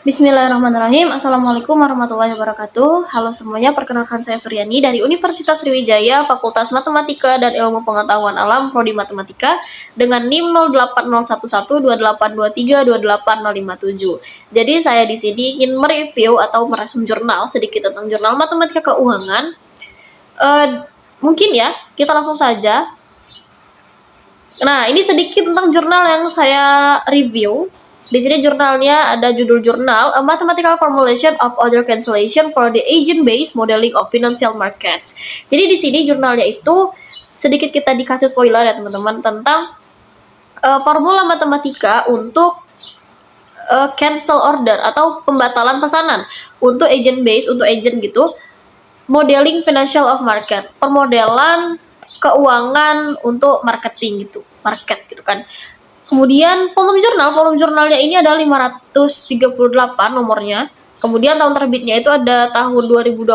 Bismillahirrahmanirrahim. Assalamualaikum warahmatullahi wabarakatuh. Halo semuanya, perkenalkan saya Suryani dari Universitas Sriwijaya, Fakultas Matematika dan Ilmu Pengetahuan Alam, Prodi Matematika, dengan NIM 0801128232857. Jadi saya di sini ingin mereview atau meresum jurnal sedikit tentang jurnal Matematika Keuangan. Mungkin ya, kita langsung saja. Nah, ini sedikit tentang jurnal yang saya review. Di sini jurnalnya ada judul jurnal A Mathematical Formulation of Order Cancellation for the Agent-Based Modeling of Financial Markets. Jadi di sini jurnalnya itu sedikit kita dikasih spoiler ya teman-teman tentang formula matematika untuk cancel order atau pembatalan pesanan untuk agent-based, untuk agent gitu, modeling financial of market, permodelan keuangan untuk marketing gitu, market gitu kan. Kemudian volume jurnalnya ini ada 538 nomornya. Kemudian tahun terbitnya itu ada tahun 2020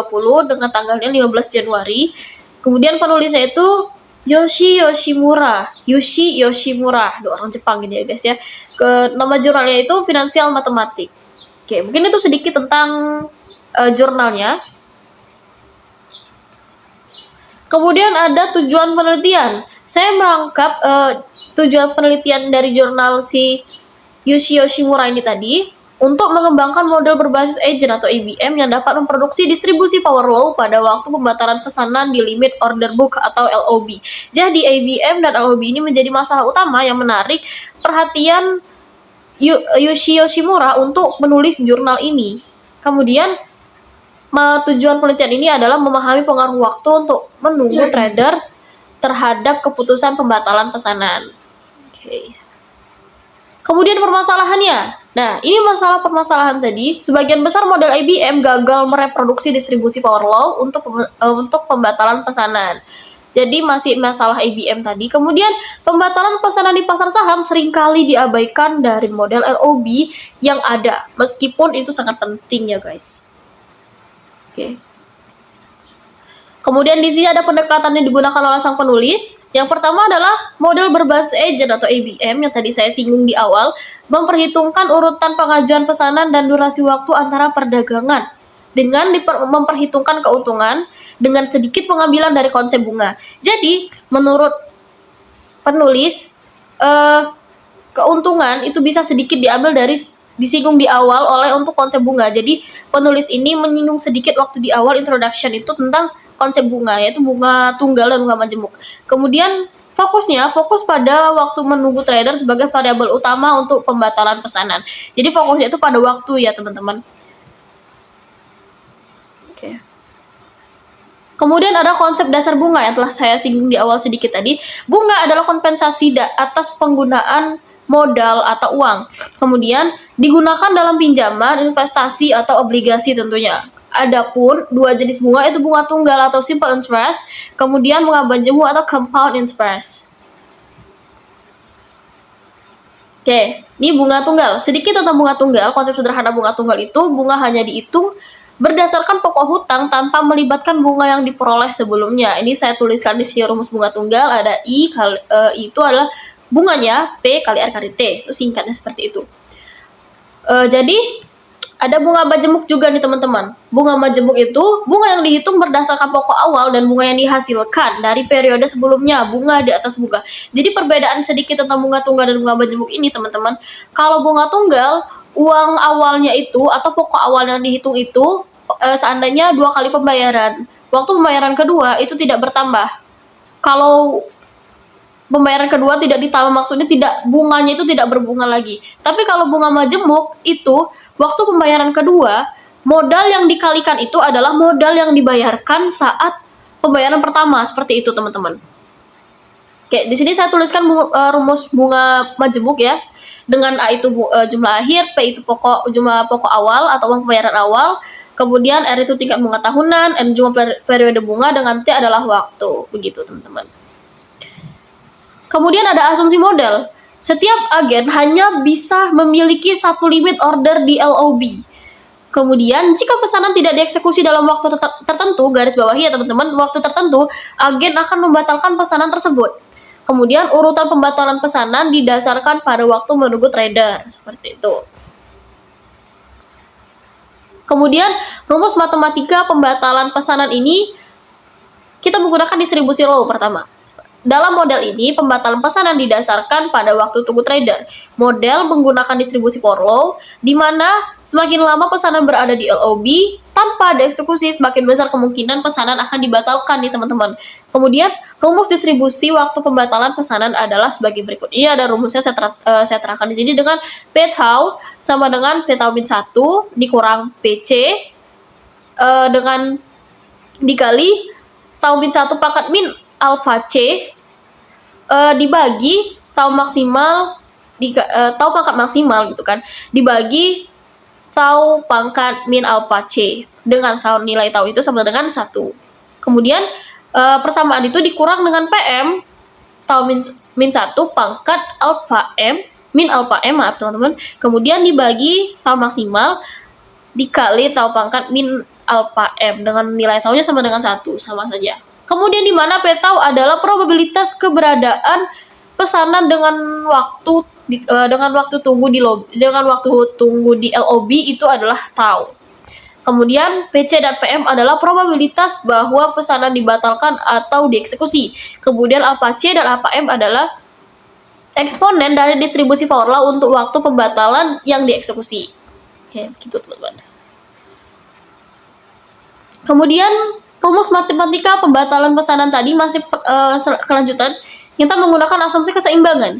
dengan tanggalnya 15 Januari. Kemudian penulisnya itu Yoshi Yoshimura. Dua orang Jepang ini ya guys ya. Nama jurnalnya itu Financial Mathematics. Oke, mungkin itu sedikit tentang jurnalnya. Kemudian ada tujuan penelitian. Saya merangkap tujuan penelitian dari jurnal si Yoshi Yoshimura ini tadi untuk mengembangkan model berbasis agent atau ABM yang dapat memproduksi distribusi power law pada waktu pembatalan pesanan di limit order book atau LOB. Jadi ABM dan LOB ini menjadi masalah utama yang menarik perhatian Yoshi Yoshimura untuk menulis jurnal ini. Kemudian tujuan penelitian ini adalah memahami pengaruh waktu untuk menunggu trader terhadap keputusan pembatalan pesanan. Oke. Kemudian permasalahannya. Nah, ini permasalahan tadi. Sebagian besar model IBM gagal mereproduksi distribusi power law untuk pembatalan pesanan. Jadi masih masalah IBM tadi. Kemudian pembatalan pesanan di pasar saham seringkali diabaikan dari model LOB yang ada, meskipun itu sangat penting ya guys. Oke. Kemudian di sini ada pendekatan yang digunakan oleh sang penulis. Yang pertama adalah model berbasis agent atau ABM yang tadi saya singgung di awal, memperhitungkan urutan pengajuan pesanan dan durasi waktu antara perdagangan dengan memperhitungkan keuntungan dengan sedikit pengambilan dari konsep bunga. Jadi, menurut penulis, keuntungan itu bisa sedikit diambil dari disinggung di awal oleh untuk konsep bunga. Jadi, penulis ini menyinggung sedikit waktu di awal introduction itu tentang konsep bunga, yaitu bunga tunggal dan bunga majemuk. Kemudian fokus pada waktu menunggu trader sebagai variabel utama untuk pembatalan pesanan. Jadi fokusnya itu pada waktu ya teman-teman. Oke. Kemudian ada konsep dasar bunga yang telah saya singgung di awal sedikit tadi. Bunga adalah kompensasi atas penggunaan modal atau uang. Kemudian digunakan dalam pinjaman, investasi atau obligasi tentunya. Adapun dua jenis bunga itu bunga tunggal atau simple interest, kemudian bunga majemuk atau compound interest. Oke, ini bunga tunggal. Sedikit tentang bunga tunggal. Konsep sederhana bunga tunggal itu bunga hanya dihitung berdasarkan pokok hutang tanpa melibatkan bunga yang diperoleh sebelumnya. Ini saya tuliskan di sini rumus bunga tunggal, ada I itu adalah bunganya P kali R kali T. Itu singkatnya seperti itu. Jadi ada bunga majemuk juga nih teman-teman. Bunga majemuk itu bunga yang dihitung berdasarkan pokok awal dan bunga yang dihasilkan dari periode sebelumnya, bunga di atas bunga. Jadi perbedaan sedikit tentang bunga tunggal dan bunga majemuk ini teman-teman. Kalau bunga tunggal, uang awalnya itu atau pokok awal yang dihitung itu seandainya 2 kali pembayaran. Waktu pembayaran kedua itu tidak bertambah. Kalau pembayaran kedua tidak ditambah, maksudnya bunganya itu tidak berbunga lagi. Tapi kalau bunga majemuk itu waktu pembayaran kedua, modal yang dikalikan itu adalah modal yang dibayarkan saat pembayaran pertama, seperti itu teman-teman. Oke, di sini saya tuliskan rumus bunga majemuk ya. Dengan A itu jumlah akhir, P itu jumlah pokok awal atau uang pembayaran awal, kemudian R itu tingkat bunga tahunan, M jumlah periode bunga, dengan T adalah waktu. Begitu teman-teman. Kemudian ada asumsi model. Setiap agen hanya bisa memiliki satu limit order di LOB. Kemudian, jika pesanan tidak dieksekusi dalam waktu tertentu, garis bawahi ya teman-teman, waktu tertentu, agen akan membatalkan pesanan tersebut. Kemudian, urutan pembatalan pesanan didasarkan pada waktu menunggu trader. Seperti itu. Kemudian rumus matematika pembatalan pesanan ini kita menggunakan distribusi law pertama. Dalam model ini, pembatalan pesanan didasarkan pada waktu tunggu trader. Model menggunakan distribusi Power Law, di mana semakin lama pesanan berada di LOB, tanpa dieksekusi, semakin besar kemungkinan pesanan akan dibatalkan nih teman-teman. Kemudian, rumus distribusi waktu pembatalan pesanan adalah sebagai berikut. Ini ada rumusnya saya terangkan di sini dengan P tau sama dengan P tau min 1 dikurang PC dengan dikali tau min 1 pangkat min alpha C dibagi tau maksimal tau pangkat maksimal gitu kan, dibagi tau pangkat min alpha C dengan nilai tau itu sama dengan 1. Kemudian persamaan itu dikurang dengan PM tau min 1 pangkat alpha M min alpha M, maaf teman-teman. Kemudian dibagi tau maksimal dikali tau pangkat min alpha M dengan nilai taunya sama dengan 1, sama saja. Kemudian di mana P tau adalah probabilitas keberadaan pesanan dengan waktu tunggu di LOB itu adalah tau. Kemudian PC dan PM adalah probabilitas bahwa pesanan dibatalkan atau dieksekusi. Kemudian alpha C dan alpha M adalah eksponen dari distribusi power law untuk waktu pembatalan yang dieksekusi. Oke, gitu teman-teman. Kemudian rumus matematika pembatalan pesanan tadi masih kelanjutan. Kita menggunakan asumsi keseimbangan.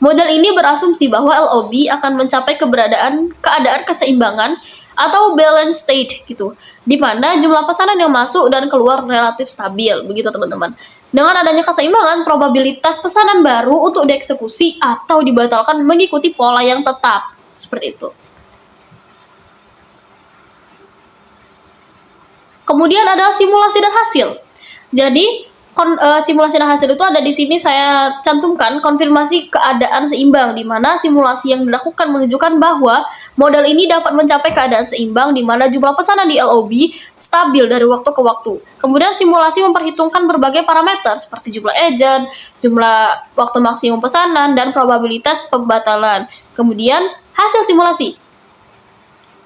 Model ini berasumsi bahwa LOB akan mencapai keadaan keseimbangan atau balance state gitu, di mana jumlah pesanan yang masuk dan keluar relatif stabil, begitu teman-teman. Dengan adanya keseimbangan, probabilitas pesanan baru untuk dieksekusi atau dibatalkan mengikuti pola yang tetap, seperti itu. Kemudian ada simulasi dan hasil. Jadi simulasi dan hasil itu ada di sini saya cantumkan konfirmasi keadaan seimbang, di mana simulasi yang dilakukan menunjukkan bahwa model ini dapat mencapai keadaan seimbang di mana jumlah pesanan di LOB stabil dari waktu ke waktu. Kemudian simulasi memperhitungkan berbagai parameter seperti jumlah agent, jumlah waktu maksimum pesanan, dan probabilitas pembatalan. Kemudian hasil simulasi.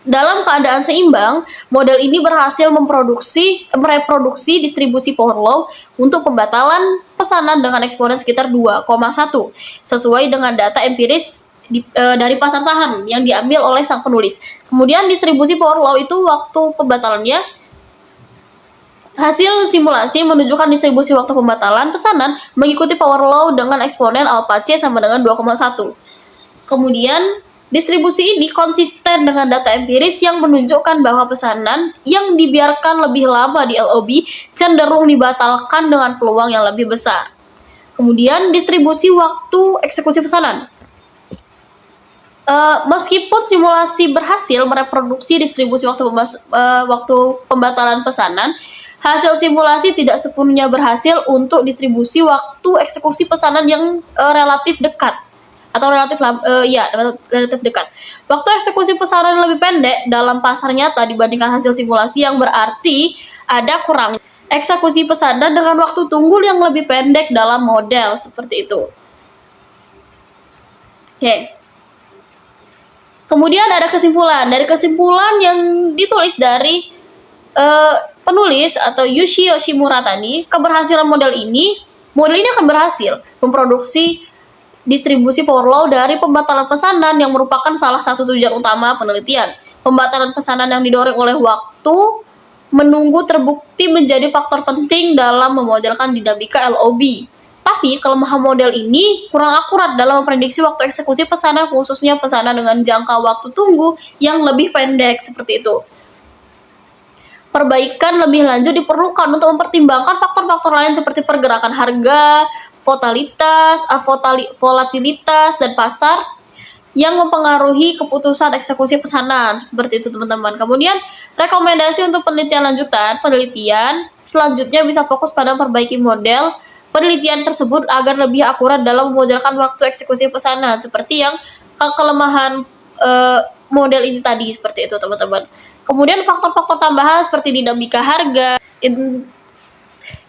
Dalam keadaan seimbang, model ini berhasil mereproduksi distribusi power law untuk pembatalan pesanan dengan eksponen sekitar 2,1 sesuai dengan data empiris dari pasar saham yang diambil oleh sang penulis. Kemudian distribusi power law itu waktu pembatalannya, hasil simulasi menunjukkan distribusi waktu pembatalan pesanan mengikuti power law dengan eksponen alpha C sama dengan 2,1. Kemudian distribusi ini konsisten dengan data empiris yang menunjukkan bahwa pesanan yang dibiarkan lebih lama di LOB cenderung dibatalkan dengan peluang yang lebih besar. Kemudian distribusi waktu eksekusi pesanan. Meskipun simulasi berhasil mereproduksi distribusi waktu pembatalan pesanan, hasil simulasi tidak sepenuhnya berhasil untuk distribusi waktu eksekusi pesanan yang relatif dekat atau relatif dekat. Waktu eksekusi pesanan lebih pendek dalam pasar nyata dibandingkan hasil simulasi, yang berarti ada kurang eksekusi pesanan dengan waktu tunggu yang lebih pendek dalam model seperti itu. Oke. Kemudian ada kesimpulan. Dari kesimpulan yang ditulis dari penulis atau Yushi Yoshimura tadi, keberhasilan model ini akan berhasil memproduksi distribusi power law dari pembatalan pesanan yang merupakan salah satu tujuan utama penelitian. Pembatalan pesanan yang didorong oleh waktu menunggu terbukti menjadi faktor penting dalam memodelkan dinamika LOB. Tapi kelemahan model ini kurang akurat dalam memprediksi waktu eksekusi pesanan, khususnya pesanan dengan jangka waktu tunggu yang lebih pendek seperti itu. Perbaikan lebih lanjut diperlukan untuk mempertimbangkan faktor-faktor lain seperti pergerakan harga, volatilitas, dan pasar yang mempengaruhi keputusan eksekusi pesanan. Seperti itu teman-teman. Kemudian rekomendasi untuk penelitian selanjutnya bisa fokus pada memperbaiki model penelitian tersebut agar lebih akurat dalam memodelkan waktu eksekusi pesanan, seperti yang kelemahan model ini tadi, seperti itu teman-teman. Kemudian faktor-faktor tambahan seperti dinamika harga,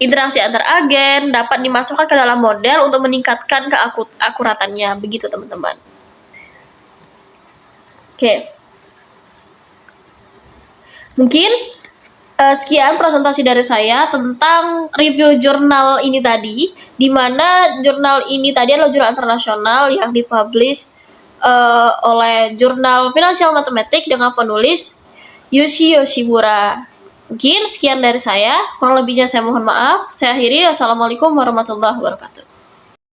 interaksi antar agen dapat dimasukkan ke dalam model untuk meningkatkan keakuratannya, begitu teman-teman. Oke. Mungkin sekian presentasi dari saya tentang review jurnal ini tadi, di mana jurnal ini tadi adalah jurnal internasional yang dipublish oleh jurnal Financial Mathematics dengan penulis Yushi Yoshimura. Mungkin sekian dari saya, kurang lebihnya saya mohon maaf. Saya akhiri, wassalamualaikum warahmatullahi wabarakatuh.